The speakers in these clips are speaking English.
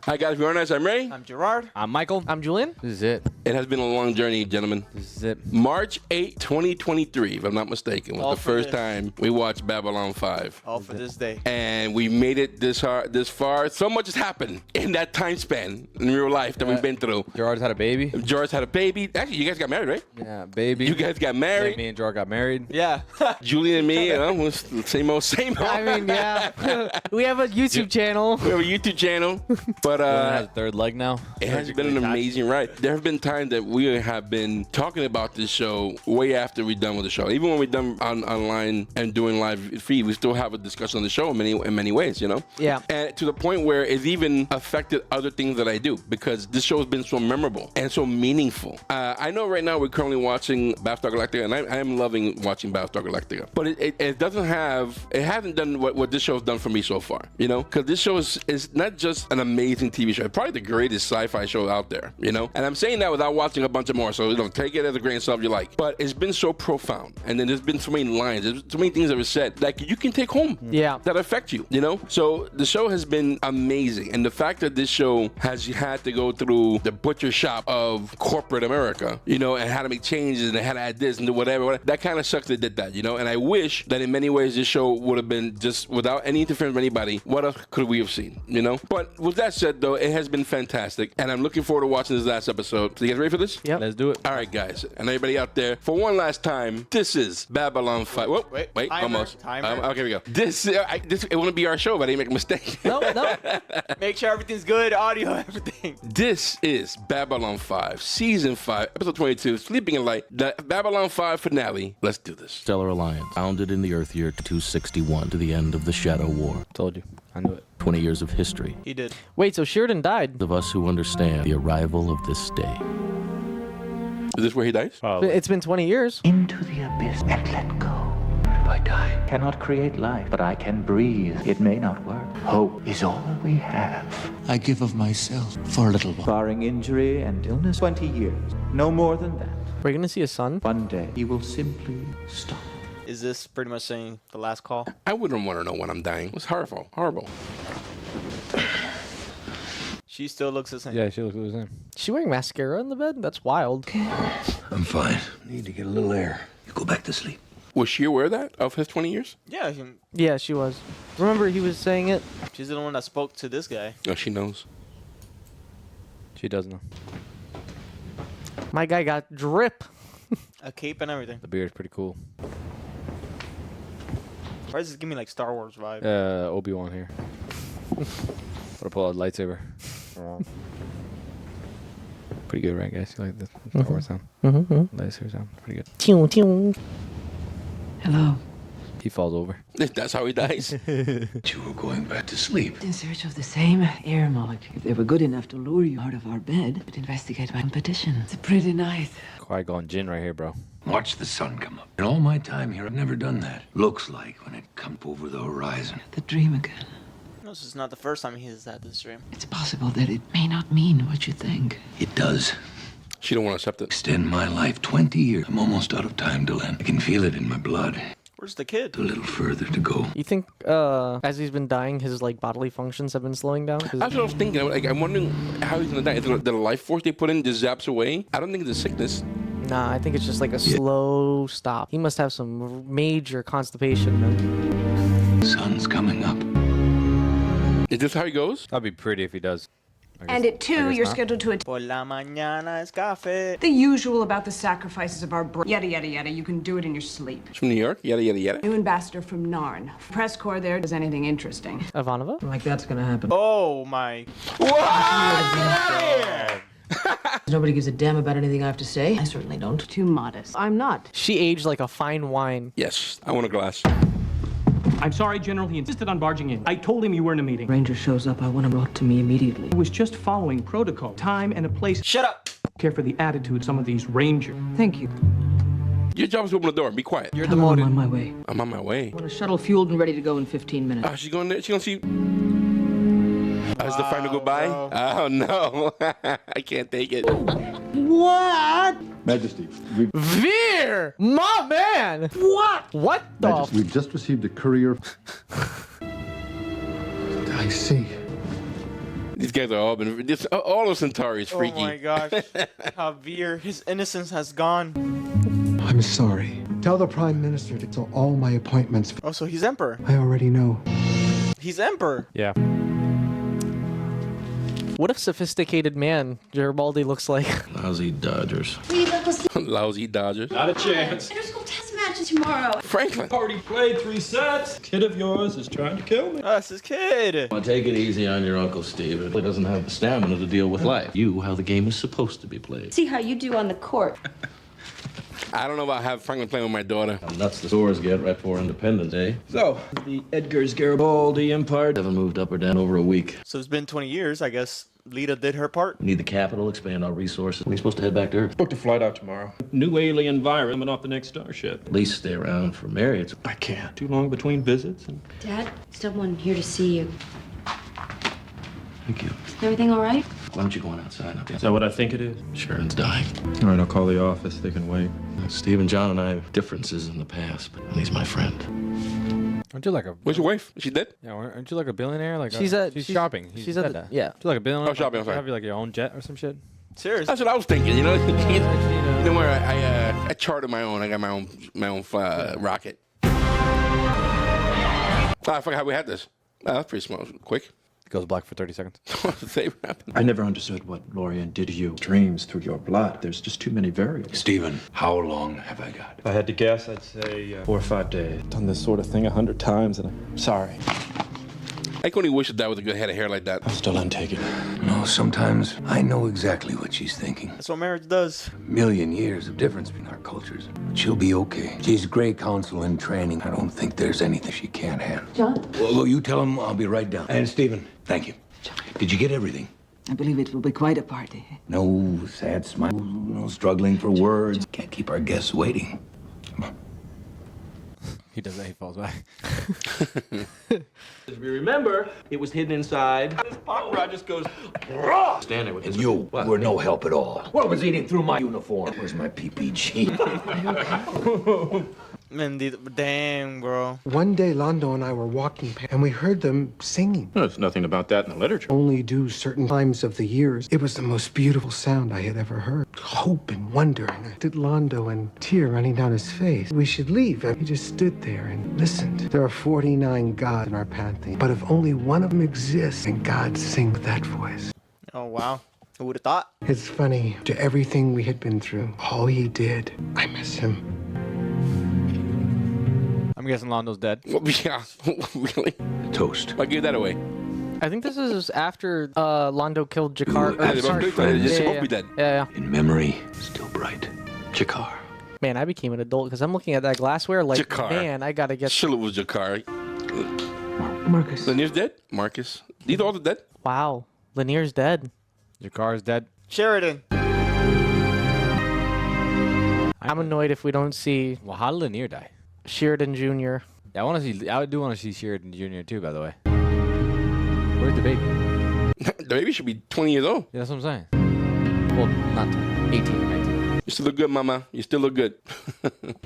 Hi guys, we're nice. I'm Ray. I'm Gerard. I'm Michael. I'm Julian. This is it. It has been a long journey, gentlemen. This is it. March 8, 2023, if I'm not mistaken, was All the for first this. time we watched Babylon 5. All for this day. And we made it this far. So much has happened in that time span in real life that we've been through. Gerard's had a baby. George had a baby. Actually, you guys got married, right? Yeah, baby. You guys got Yeah, married. me and Gerard got married. Yeah. Julie and me, was the same old, same old. I mean, yeah. We have a YouTube channel. We have a YouTube channel, but Julian has a third leg now. it has been an amazing ride. There have been times that we have been talking about this show way after we're done with the show. Even when we're done online and doing live feed, we still have a discussion on the show in many ways, you know? Yeah. And to the point where it's even affected other things that I do because this show has been so memorable and so meaningful. I know right now we're currently watching Battlestar Galactica, and I am loving watching Battlestar Galactica. But it hasn't done what this show's done for me so far, you know? Because this show is not just an amazing TV show, probably the greatest sci-fi show out there, you know? And I'm saying that without watching a bunch of more, so take it as a grain of salt if you like. But it's been so profound, and then there's been so many lines, there's so many things that were said that you can take home Yeah. that affect you, you know? So the show has been amazing, and the fact that this show has had to go through the butcher shop of corporate America, you know, and how to make changes and how to add this and do whatever, that kind of sucks they did that, you know? And I wish that in many ways this show would have been just without any interference from anybody. What else could we have seen, you know? But with that said, though, it has been fantastic, and I'm looking forward to watching this last episode. So you guys ready for this? Yep. Let's do it. All right, guys, and everybody out there, for one last time, this is Babylon 5. Whoa, wait, Timer, almost. timer. Okay, we go. This it wouldn't be our show if I didn't make a mistake. No. Make sure everything's good, audio, everything. This is Babylon 5, Season 5, Episode 22, Sleeping in Light, the Babylon 5 finale. Let's do this. Stellar Alliance, founded in the Earth year 261 to the end of the Shadow War. Told you. I knew it. 20 years of history. He did. Wait, so Sheridan died? Of us who understand the arrival of this day. Is this where he dies? It's been 20 years. Into the abyss and let go. If I die, I cannot create life, but I can breathe. It may not work. Hope is all we have. I give of myself for a little while. Barring injury and illness, 20 years. No more than that. We're gonna see a son. One day, he will simply stop. Is this pretty much saying the last call? I wouldn't want to know when I'm dying. It's horrible. Horrible. She still looks the same. Yeah, she looks the same. She wearing mascara in the bed? That's wild. I'm fine. Need to get a little air. You go back to sleep. Was she aware of that, of his 20 years? Yeah, Yeah, she was. Remember he was saying it? she's the one that spoke to this guy. No, she knows. She does know. My guy got drip. A cape and everything. The beard's pretty cool. Why does this give me like Star Wars vibe? Obi-Wan here. Gotta pull out a lightsaber. Pretty good, right, guys? You like the Star Wars sound? Lightsaber sound. Pretty good. Tew, tew. Hello. He falls over. That's how he dies. You were going back to sleep. In search of the same air molecule. If they were good enough to lure you out of our bed, we'd investigate my competition. It's a pretty night. Qui-Gon Jinn right here, bro. Watch the sun come up. In all my time here, I've never done that. Looks like when it comes over the horizon. The dream again. This is not the first time he's had this dream. It's possible that it may not mean what you think. It does. She don't want to accept it. Extend my life 20 years. I'm almost out of time, Dylan. I can feel it in my blood. Where's the kid? A little further to go. You think, as he's been dying, his like bodily functions have been slowing down? 'Cause- That's what I was thinking. Like, I'm wondering how he's gonna die. Is it the life force they put in just zaps away? I don't think it's a sickness. Nah, I think it's just like a slow stop. He must have some major constipation. Man. Sun's coming up. Is this how he goes? That'd be pretty if he does. And at 2, you're scheduled to attend Por la mañana es café. the usual about the sacrifices of our yada yada yada. You can do it in your sleep. It's from New York? Yada, yada, yada. New ambassador from Narn. Press corps there does anything interesting. Ivanova? Like that's gonna happen. Oh my. Nobody gives a damn about anything I have to say. I certainly don't. Too modest. I'm not. She aged like a fine wine. Yes, I want a glass. I'm sorry, General. He insisted on barging in. I told him you were in a meeting. Ranger shows up. I want him brought to me immediately. He was just following protocol, time and a place. Shut up. Care for the attitude some of these Rangers. Thank you. Your job is to open the door. Be quiet. You're Tell him I'm demoted. on my way. I'm on my way. I want a shuttle fueled and ready to go in 15 minutes. She's going there. She's going to see. As the final goodbye? bro. Oh, no. I can't take it. Majesty, Veer! My man! What the Majesty, we've just received a courier. I see. These guys are all of Centauri is freaky. Oh my gosh. Javier, his innocence has gone. I'm sorry. Tell the Prime Minister to cancel all my appointments. Oh, so he's Emperor. I already know. He's Emperor. Yeah. What a sophisticated man Garibaldi looks like. Lousy Dodgers. Lousy Dodgers. Not a chance. Interschool test matches tomorrow. Franklin. Already played 3 sets. Kid of yours is trying to kill me. That's his kid. Well, take it easy on your Uncle Steve. He doesn't have the stamina to deal with life. You, how the game is supposed to be played. See how you do on the court. I don't know about having Franklin playing with my daughter. How nuts the stores get right before Independence Day. So, the Edgar's Garibaldi Empire. Haven't moved up or down over a week. So it's been 20 years. I guess Lita did her part. We need the capital, expand our resources. We're supposed to head back to Earth. Booked a flight out tomorrow. New alien virus coming off the next starship. At least stay around for Mary. I can't. Too long between visits. And... Dad, someone here to see you. Thank you. Is everything all right? Why don't you go on outside? Is that what I think it is? Sheridan's dying. All right, I'll call the office. They can wait. Steve and John and I have differences in the past, but he's my friend. Aren't you like a? Where's your wife? Is she dead? Yeah, aren't you like a billionaire? Like She's shopping. She's at the, yeah. Aren't you like a billionaire? Oh, shopping, I'm sorry. Have you like your own jet or some shit? Serious. That's what I was thinking. You know, don't worry. I chartered my own. I got my own rocket. I forgot how we had this. That's pretty small, quick. It goes black for 30 seconds. I never understood what Lorien did to you. Dreams through your blood. There's just too many variables. Stephen, how long have I got? If I had to guess, I'd say 4 or 5 days. Done this sort of thing 100 times, and I'm sorry. I can only wish that was a good head of hair like that. I'm still untaken. No, sometimes I know exactly what she's thinking. That's what marriage does. A million years of difference between our cultures. But she'll be okay. She's great counsel in training. I don't think there's anything she can't handle. John? Well, you tell him I'll be right down. And Stephen, thank you. Did you get everything? I believe it will be quite a party. No sad smile, no struggling for words. Can't keep our guests waiting. Come on. He does that. He falls back. As we remember, it was hidden inside. This part where I just goes, stand there with And this. you were no help at all. What was eating through my uniform? Where's my PPG? Man, damn, bro. One day, Londo and I were walking and we heard them singing. There's nothing about that in the literature. Only do certain times of the years. It was the most beautiful sound I had ever heard. Hope and wonder. And did Londo and tear running down his face. We should leave. And he just stood there and listened. There are 49 gods in our pantheon, but if only one of them exists, and God sing with that voice. Oh, wow. Who would have thought? It's funny, to everything we had been through, all he did, I miss him. I'm guessing Londo's dead. Yeah, really? Toast. I give that away. I think this is after Londo killed Jakar. Yeah, they're both good. They're supposed to be dead. Yeah. In memory, still bright. Jakar. Man, I became an adult because I'm looking at that glassware like, Jakar. man, I gotta get. Sure, it was Jakar. Marcus. Lanier's dead? Marcus. These all are dead? Wow, Lanier's dead. Jakar's dead. Sheridan. I'm annoyed if we don't see Well, how did Lanier die? Sheridan Jr. Yeah, I do want to see Sheridan Jr. too, by the way. Where's the baby? The baby should be 20 years old. Yeah, that's what I'm saying. Well, not 18 or 19. You still look good, Mama. You still look good.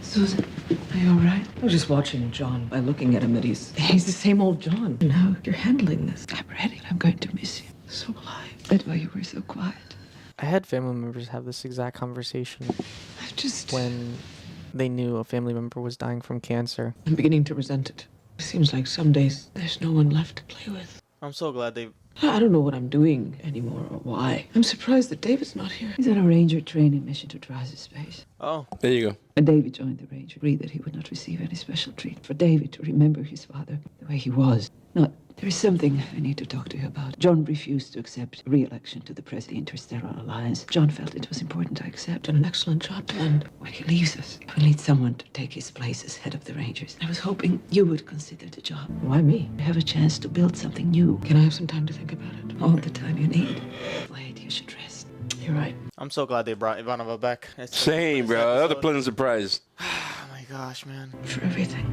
Susan, are you all right? I was just watching John by looking at him, and he's the same old John. Now you're handling this. I'm ready. I'm going to miss you. So alive. That's why you were so quiet. I had family members have this exact conversation when they knew a family member was dying from cancer. I'm beginning to resent it. It seems like some days there's no one left to play with. I'm so glad they... I don't know what I'm doing anymore or why. I'm surprised that David's not here. He's on a ranger training mission to Dry's space. Oh. There you go. And David joined the ranger. Agreed that he would not receive any special treatment. For David to remember his father the way he was. Not... There is something I need to talk to you about. John refused to accept re-election to the Interstellar Alliance. John felt it was important I accept. Done an excellent job, and when he leaves us, we'll need someone to take his place as head of the Rangers. I was hoping you would consider the job. Why me? I have a chance to build something new. Can I have some time to think about it? All the time you need. Wait, you should rest. You're right. I'm so glad they brought Ivanova back. Same, bro. That was a pleasant surprise. Oh my gosh, man. For everything.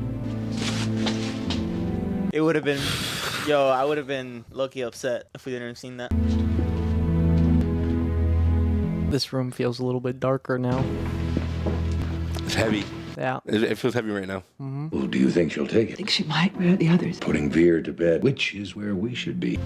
It would have been... Yo, I would have been low-key upset if we didn't have seen that. This room feels a little bit darker now. It's heavy. Yeah. It feels heavy right now. Well, do you think she'll take I it? think she might. Where are the others? Putting Veer to bed, which is where we should be.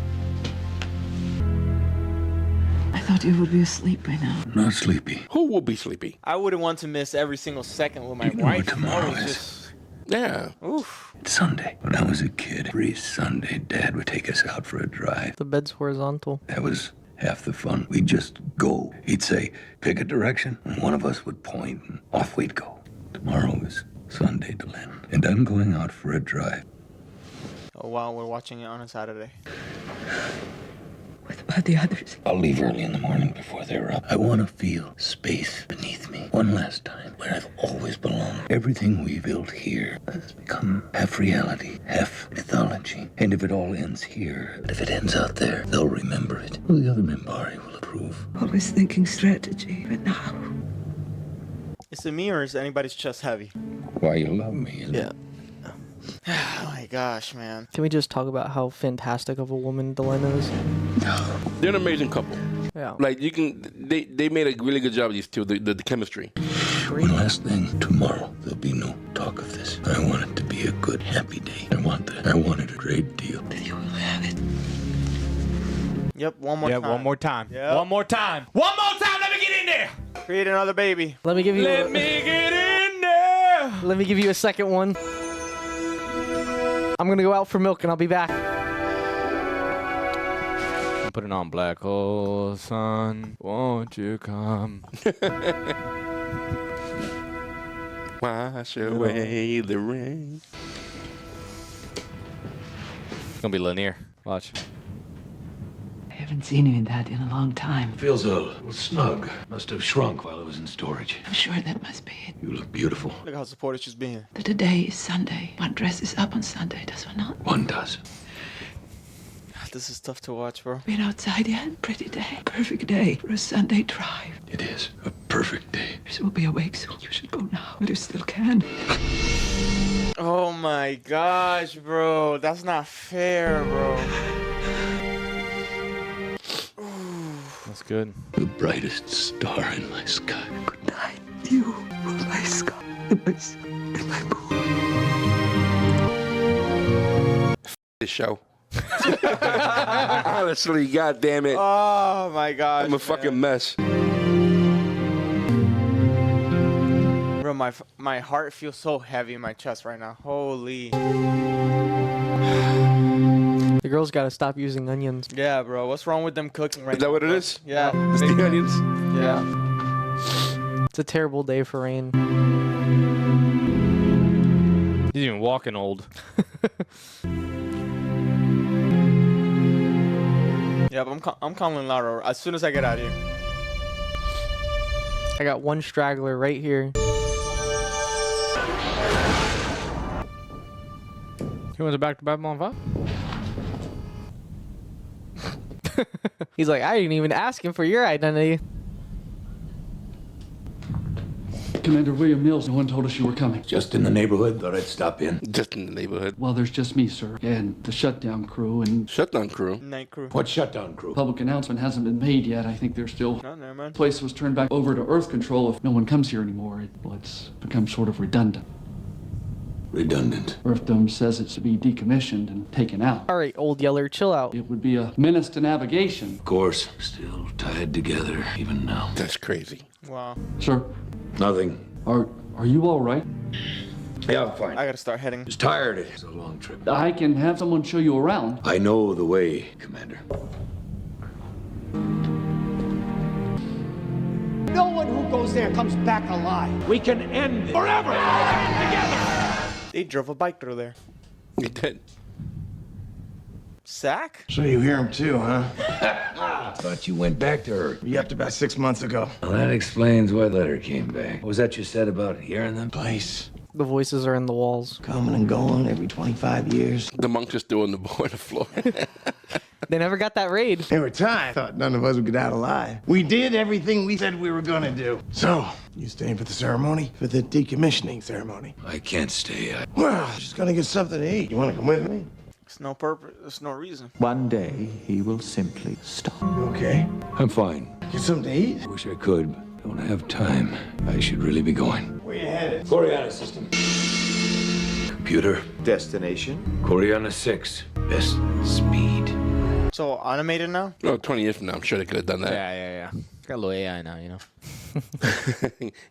thought you would be asleep by now. Not sleepy. Who will be sleepy? I wouldn't want to miss every single second with my You know what wife. tomorrow That was is? just, Yeah. oof. It's Sunday. When I was a kid, every Sunday, Dad would take us out for a drive. The bed's horizontal. That was half the fun. We'd just go. He'd say, pick a direction, and one of us would point, and off we'd go. Tomorrow is Sunday, Delenn, and I'm going out for a drive. Oh, wow, we're watching it on a Saturday. What about the others? I'll leave early in the morning before they're up. I want to feel space beneath me one last time, where I've always belonged. Everything we built here has become half reality, half mythology. And if it all ends here, if it ends out there, they'll remember it. Well, the other Mimbari will approve. Always thinking strategy, but now. Is it me or is anybody's chest heavy? Why you love me, isn't it? Oh my gosh, man. Can we just talk about how fantastic of a woman Delenn is? They're an amazing couple. Yeah. Like you can, they made a really good job of these two. The chemistry. One last thing. Tomorrow, there'll be no talk of this. I want it to be a good, happy day. I want that. I want it a great deal. You will have it. Yep, one more time. one more time. Yep. One more time. One more time. Let me get in there. Create another baby. Let me give you. Let me get in there. Let me give you a second one. I'm gonna go out for milk and I'll be back. I'm putting on Black Hole Sun. Won't you come? Wash away the rain. It's gonna be linear. Watch. I haven't seen you in that in a long time. Feels a little snug. Must have shrunk while it was in storage. I'm sure that must be it. You look beautiful. Look how supportive she's being. But today is Sunday. One dresses up on Sunday, does one not? One does. This is tough to watch, bro. Been outside yet? Pretty day. Perfect day for a Sunday drive. It is a perfect day. Others will be awake soon. You should go now. But you still can. Oh my gosh, bro. That's not fair, bro. That's good. The brightest star in my sky. Good night. You were my sky and my sun and my moon. This show. Honestly, god damn it. Oh my gosh. I'm a fucking mess. Bro, my heart feels so heavy in my chest right now. Holy. The girl's gotta stop using onions. Yeah, bro. What's wrong with them cooking right now? Is that what it is? Yeah. It's the onions? Yeah. It's a terrible day for rain. He's even walking old. Yeah, but I'm calling Lara as soon as I get out of here. I got one straggler right here. He went back to Babylon 5? He's like, I didn't even ask him for your identity. Commander William Mills, no one told us you were coming. Just in the neighborhood. Thought I'd stop in. Just in the neighborhood. Well, there's just me, sir, and the shutdown crew, and... Shutdown crew? Night crew. What shutdown crew? Public announcement hasn't been made yet. I think they're still... No, never mind. The place was turned back over to Earth control if no one comes here anymore. It's become sort of redundant. Redundant. Earthdom says it's to be decommissioned and taken out. All right, old Yeller, chill out. It would be a menace to navigation. Of course. Still tied together, even now. That's crazy. Wow. Sir? Nothing. Are you all right? Yeah, I'm fine. I gotta start heading. Just tired. It's a long trip. I can have someone show you around. I know the way, Commander. No one who goes there comes back alive. We can end it forever. Together. They drove a bike through there. They did. Sack? So you hear him too, huh? Thought you went back to her. You left about 6 months ago. Well, that explains why the letter came back. What was that you said about hearing them? Place. The voices are in the walls. Coming and going every 25 years. The monks are still on the floor. They never got that raid. They were tired. Thought none of us would get out alive. We did everything we said we were gonna do. So, you staying for the ceremony? For the decommissioning ceremony? I can't stay. Well, just gonna get something to eat. You wanna come with me? There's no purpose. There's no reason. One day, he will simply stop. You okay? I'm fine. Get something to eat? Wish I could. Don't have time. I should really be going. Where you headed? Coriana system. Computer. Destination? Coriana 6. Best speed. So animated now? Oh, 20 years from now, I'm sure they could have done that. Yeah. Got a little AI now, you know.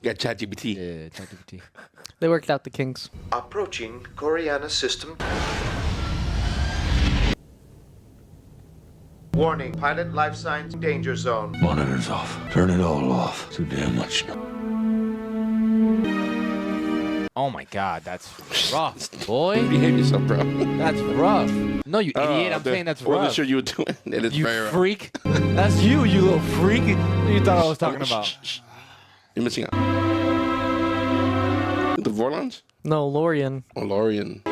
Got ChatGPT. Yeah, ChatGPT. They worked out the kinks. Approaching Coriana system. Warning, pilot life signs danger zone. Monitors off. Turn it all off. Too damn much now. Oh my God, that's rough, boy. Behave yourself, bro. That's rough. No, you idiot. I'm saying that's rough. Wasn't sure you were doing it. It's You very rough. freak. That's you little freak. What you thought I was talking about? You're missing out. The Vorlons? No, Lorien. Oh, Lorien.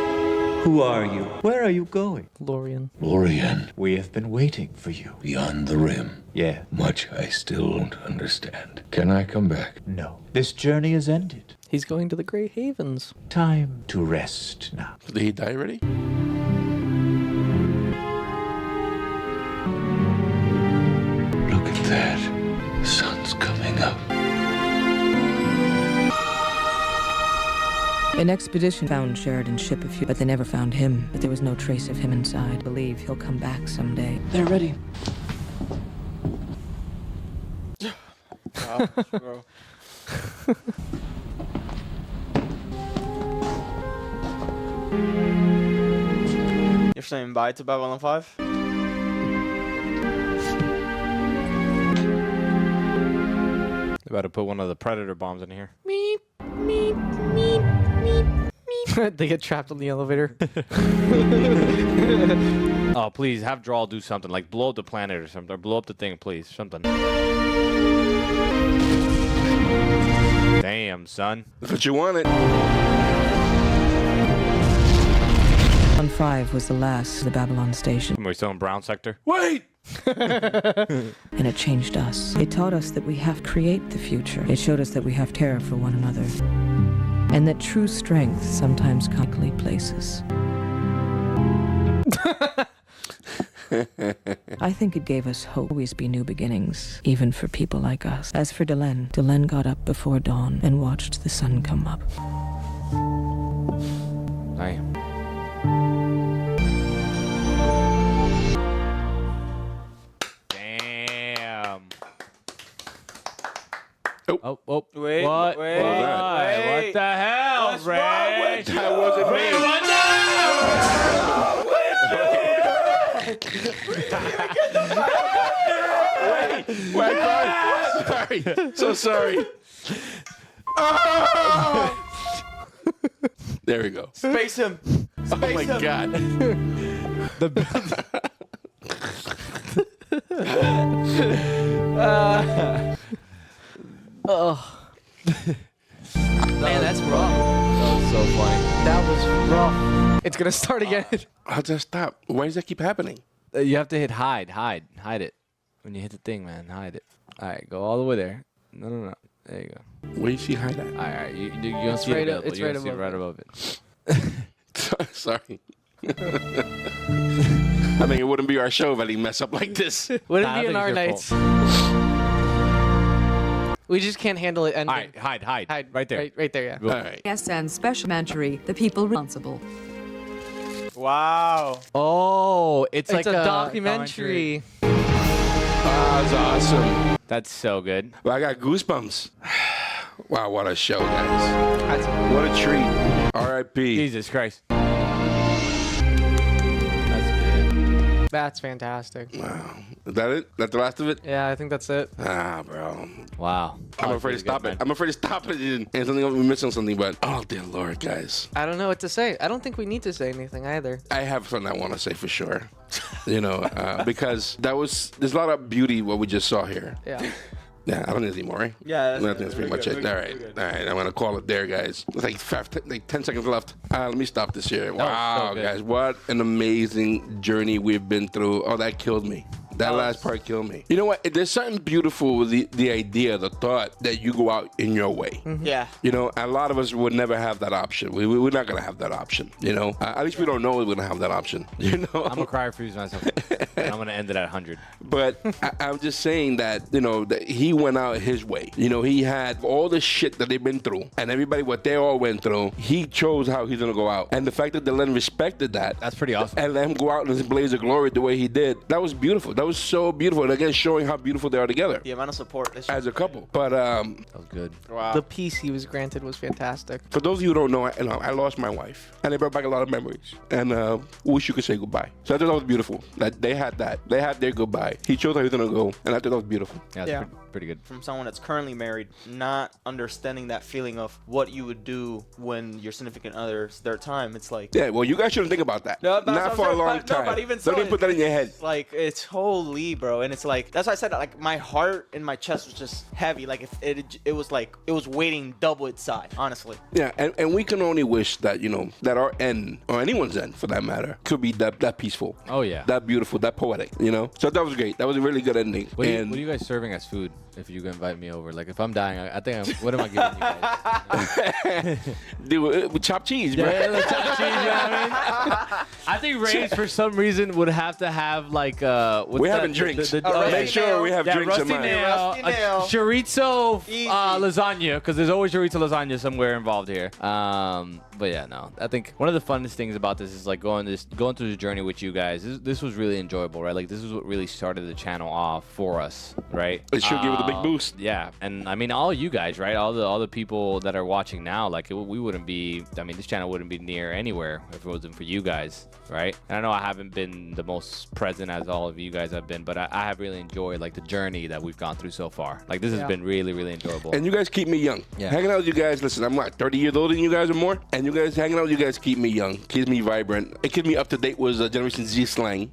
Who are you? Where are you going? Lorien. Lorien, We have been waiting for you. beyond the rim. Yeah. Much I still don't understand. Can I come back? No. This journey is ended. He's going to the Grey Havens. Time to rest now. Did he die already? Look at that. The sun's coming up. An expedition found Sheridan's ship but they never found him. But there was no trace of him inside. I believe he'll come back someday. They're ready. Gosh, bro. You're saying bye to Babylon 5? They better put one of the Predator bombs in here. Meep, meep, meep, meep, meep. They get trapped on the elevator. Oh, please, have Drawl do something. Like, blow up the planet or something. Or blow up the thing, please. Something. Damn, son. That's what you wanted. 1-5 was the last of the Babylon station. Are we still in Brown Sector? Wait! And it changed us. It taught us that we have to create the future. It showed us that we have terror for one another. And that true strength sometimes comically places. I think it gave us hope. Always be new beginnings, even for people like us. As for Delenn got up before dawn and watched the sun come up. Damn. Damn. Oh. Oh. Wait, What? wait, Why? What the hell, What's Ray? wrong with That wasn't me. Wait, sorry. So sorry. There we go. Space him. Oh my God. Oh. Man, that's rough. That was so funny. That was rough. It's gonna start again. I'll just stop. Why does that keep happening? You have to hit hide it. When you hit the thing, man, hide it. All right, go all the way there. No. There you go. Where you see hide at? All right, you don't see it. It's right above it. Sorry. I mean, it wouldn't be our show if I didn't mess up like this. Wouldn't be in our nights. We just can't handle it. All right, hide. Right there. Right there, yeah. All right. Yes, and special documentary, The People Responsible. Wow. Oh, it's like a documentary. Oh, that's awesome. That's so good. Well, I got goosebumps. Wow, what a show, guys. What a treat. R.I.P. Jesus Christ. That's fantastic. Wow. Is that it? That's the last of it? Yeah, I think that's it. Ah, bro. Wow. I'm afraid to stop it. I'm afraid to stop it. And something else, we're missing something, but oh, dear Lord, guys. I don't know what to say. I don't think we need to say anything either. I have something I want to say for sure. Because there's a lot of beauty what we just saw here. Yeah. Yeah, I don't need any more, right? Yeah, I think that's pretty much it. All right. I'm going to call it there, guys. It's like 10 seconds left. Let me stop this here. Wow, so guys. What an amazing journey we've been through. Oh, that killed me. That last part killed me. You know what? There's something beautiful with the idea, the thought that you go out in your way. Yeah. You know, a lot of us would never have that option. We're not going to have that option, you know? At least we don't know we're going to have that option, you know? I'm going to cry freeze myself. And I'm going to end it at 100. But I'm just saying that, you know, that he went out his way. You know, he had all the shit that they've been through and everybody, what they all went through. He chose how he's going to go out. And the fact that Dylan respected that. That's pretty awesome. And let him go out in his blaze of glory the way he did. That was beautiful. That was so beautiful. And again, showing how beautiful they are together. The amount of support. As a couple. But, that was good. Wow. The peace he was granted was fantastic. For those of you who don't know, I lost my wife. And it brought back a lot of memories. And wish you could say goodbye. So I thought that was beautiful. That they had that. They had their goodbye. He chose how he was going to go. And I thought that was beautiful. Yeah, that's pretty good. From someone that's currently married, not understanding that feeling of what you would do when your significant other's their time. It's like... Yeah, well, you guys shouldn't think about that. No, not for a long time. No, but even Don't even put that in your head. Like, it's holy, bro. And it's like, that's why I said that, like, my heart in my chest was just heavy. Like, it was like, it was weighting double its size, honestly. Yeah, and we can only wish that, you know, that our end, or anyone's end for that matter, could be that peaceful. Oh, yeah. That beautiful, that poetic, you know? So that was great. That was a really good ending. What are you guys serving as food if you can invite me over? Like, if I'm dying, what am I giving you guys? Dude, with chopped cheese, bro. Yeah, chopped cheese, you know what I mean? I think Ray's, for some reason, would have to have, like, we're having drinks. Make sure we have drinks in mind. Rusty nail. Chorizo lasagna, because there's always chorizo lasagna somewhere involved here. But yeah, no. I think one of the funnest things about this is like going through the journey with you guys. This was really enjoyable, right? Like this is what really started the channel off for us, right? It should give it a big boost. Yeah, and I mean all you guys, right? All the people that are watching now, like we wouldn't be. I mean, this channel wouldn't be near anywhere if it wasn't for you guys, right? And I know I haven't been the most present as all of you guys have been, but I have really enjoyed like the journey that we've gone through so far. Like this has been really, really enjoyable. And you guys keep me young. Yeah. Hanging out with you guys. Listen, I'm like 30 years older than you guys or more, and you guys hanging out with you guys keep me young, keeps me vibrant. It keeps me up to date with Generation Z slang.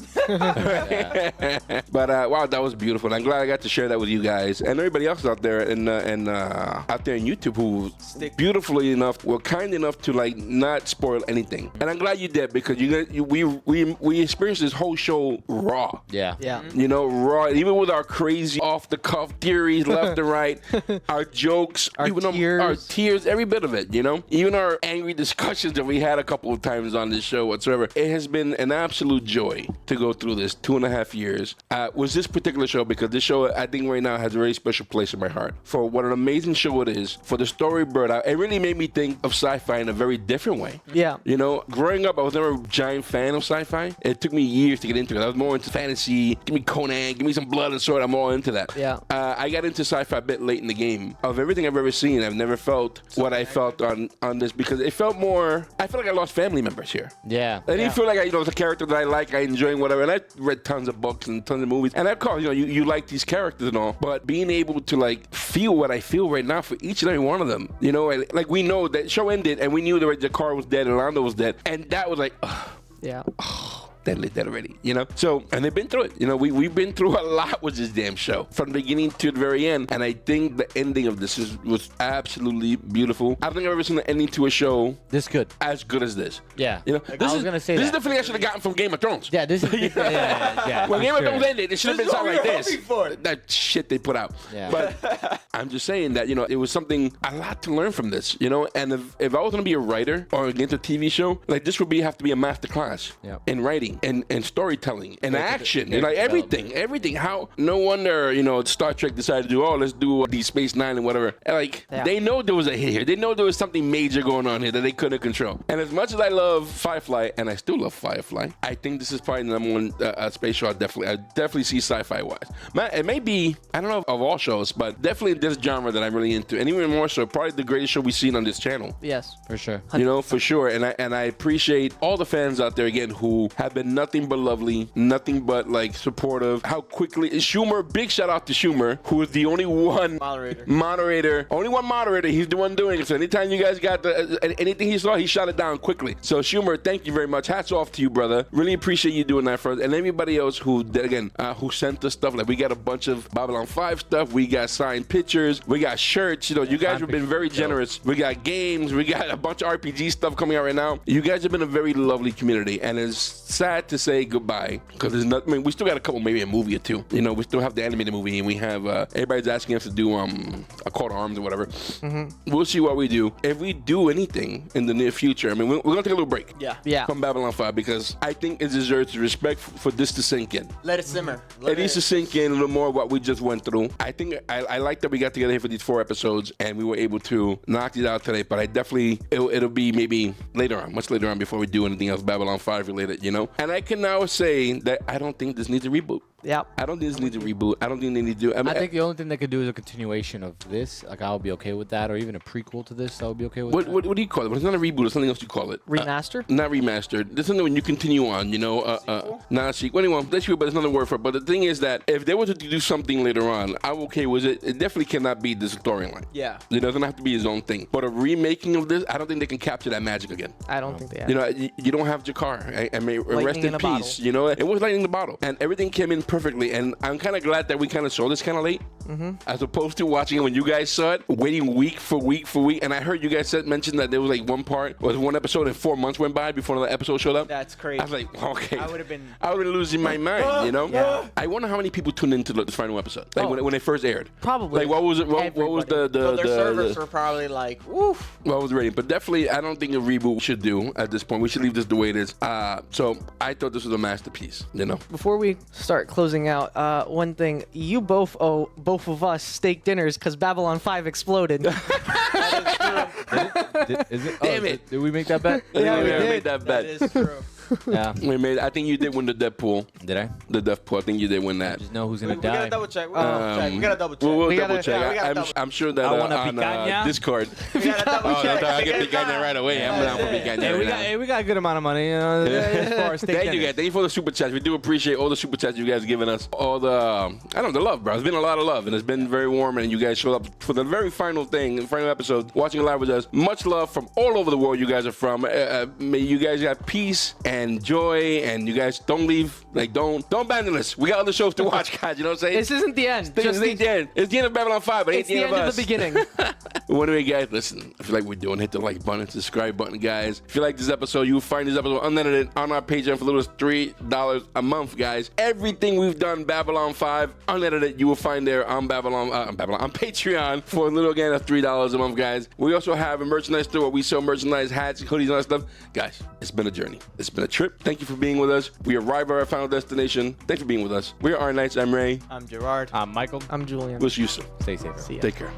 But wow, that was beautiful. And I'm glad I got to share that with you guys and everybody else out there and out there in YouTube who beautifully enough were kind enough to like not spoil anything. And I'm glad you did because we experienced this whole show raw. Yeah. You know, raw. Even with our crazy off the cuff theories left and right, our jokes, our tears, every bit of it. You know, even our angry discussions that we had a couple of times on this show whatsoever. It has been an absolute joy to go through this 2.5 years. Was this particular show because this show I think right now has a very special place in my heart for what an amazing show it is, for the story brought out. It really made me think of sci-fi in a very different way. Yeah. You know, growing up I was never a giant fan of sci-fi. It took me years to get into it. I was more into fantasy. Give me Conan, give me some blood and sword. I'm all into that. Yeah. I got into sci-fi a bit late in the game. Of everything I've ever seen, I've never felt what I felt on this because it felt more. I feel like I lost family members here. Yeah. I didn't feel like it's a character that I like, I enjoy, whatever. And I read tons of books and tons of movies. And of course, you like these characters and all. But being able to like feel what I feel right now for each and every one of them, you know, and, like we know that show ended and we knew that Jakar was dead and Lando was dead. And that was like, yeah. Dead already, you know? So, and they've been through it. You know, we've been through a lot with this damn show from the beginning to the very end. And I think the ending of this was absolutely beautiful. I don't think I've ever seen an ending to a show this good, as good as this. Yeah. You know, I was gonna say this is the feeling I should have gotten from Game of Thrones. Yeah, this is yeah. When Game of Thrones ended, it should have been something like this. That shit they put out. Yeah. But I'm just saying that, you know, it was something, a lot to learn from this, you know? And if I was going to be a writer or get into a TV show, like this would have to be a master class in writing and storytelling and action and like everything. How, no wonder, you know, Star Trek decided to do, let's do Deep Space Nine and whatever. And like, they know there was a hit here. They know there was something major going on here that they couldn't control. And as much as I love Firefly, and I still love Firefly, I think this is probably the number one space show I definitely see sci-fi wise. It may be, I don't know of all shows, but definitely in this genre that I'm really into. And even more so, probably the greatest show we've seen on this channel. Yes. For sure. You know, for sure. And I appreciate all the fans out there again who have been nothing but lovely, nothing but like supportive. How quickly Schumer, big shout out to Schumer, who is the only one moderator, only one moderator. He's the one doing it. So anytime you guys got anything he saw, he shot it down quickly. So Schumer, thank you very much. Hats off to you, brother. Really appreciate you doing that for us. And everybody else who sent us stuff. Like we got a bunch of Babylon 5 stuff. We got signed pictures. pictures. We got shirts. You know, you guys have been very generous. We got games. We got a bunch of RPG stuff coming out right now. You guys have been a very lovely community, and it's sad to say goodbye because there's not. I mean, we still got a couple, maybe a movie or two. You know, we still have the animated movie, and we have everybody's asking us to do a Call to Arms or whatever. We'll see what we do. If we do anything in the near future, I mean, we're gonna take a little break. Yeah. From Babylon 5 because I think it deserves respect for this to sink in. Let it simmer. It needs to sink in a little more what we just went through. I think I like that we got together here for these 4 episodes and we were able to knock these out today. But I definitely it'll be maybe later on, much later on, before we do anything else Babylon 5 related. You know. And I can now say that I don't think this needs a reboot. Yep. I don't think this needs a reboot. I don't think they need to do. I think the only thing they could do is a continuation of this. Like I would be okay with that, or even a prequel to this. I would be okay with. What do you call it? But it's not a reboot. It's something else you call it. Remaster? Not remastered. This is something when you continue on. You know, not a sequel. Anyway, that's true, but it's another word for it. But the thing is that if they were to do something later on, I'm okay with it. It definitely cannot be this storyline. Yeah. It doesn't have to be his own thing. But a remaking of this, I don't think they can capture that magic again. I don't think they have. You know, you don't have Jakar. I mean, rest in peace. You know, it was lightning in the bottle, and everything came in perfectly. And I'm kind of glad that we kind of saw this kind of late, as opposed to watching it when you guys saw it, waiting week for week for week. And I heard you guys mention that there was like one episode and 4 months went by before another episode showed up. That's crazy. I was like, okay. I would have been losing my mind, you know? Yeah. I wonder how many people tuned into the final episode, like when it first aired. Probably. Like, what was it? What was the their servers were probably like, woof. What was the rating? But definitely, I don't think a reboot should do at this point. We should leave this the way it is. So I thought this was a masterpiece, you know? Before we start closing out, one thing, you both owe both of us steak dinners because Babylon 5 exploded. Is it? Damn it. Did we make that bet? Yeah, we made that bet. That is true. Yeah. I think you did win the death pool. Did I? The death pool. I think you did win that. Just know who's gonna We die. gotta double check. We gotta double check. We'll double check. Yeah, we gotta double- I'm sure that I want a on picanha. Discord. We gotta double check. I get picanha right away. I'm down for picanha. We got a good amount of money. You know, as far as steak Thank you guys. Thank you for the super chats. We do appreciate all the super chats you guys have given us. All the the love, bro. It's been a lot of love, and it's been very warm. And you guys showed up for the very final episode, watching live with us. Much love from all over the world. You guys are from. May you guys got peace and joy. And you guys don't leave, don't abandon us. We got other shows to watch, guys. You know what I'm saying? This isn't the end. It's the end. It's the end of Babylon 5, but It's the end of the beginning. Well, anyway, guys, listen. If you like what we're doing, hit the like button, subscribe button, guys. If you like this episode, you will find this episode unedited on our Patreon for little as $3 a month, guys. Everything we've done Babylon 5 unedited, you will find there on on Patreon for a little again of $3 a month, guys. We also have a merchandise store where we sell merchandise, hats, hoodies, and all that stuff. Guys, it's been a journey. It's been a trip. Thank you for being with us. We arrived at our final destination. Thanks for being with us. We are Our Knights. I'm Ray. I'm Gerard. I'm Michael. I'm Julien. We'll see you soon. Stay safe. See ya. Take care.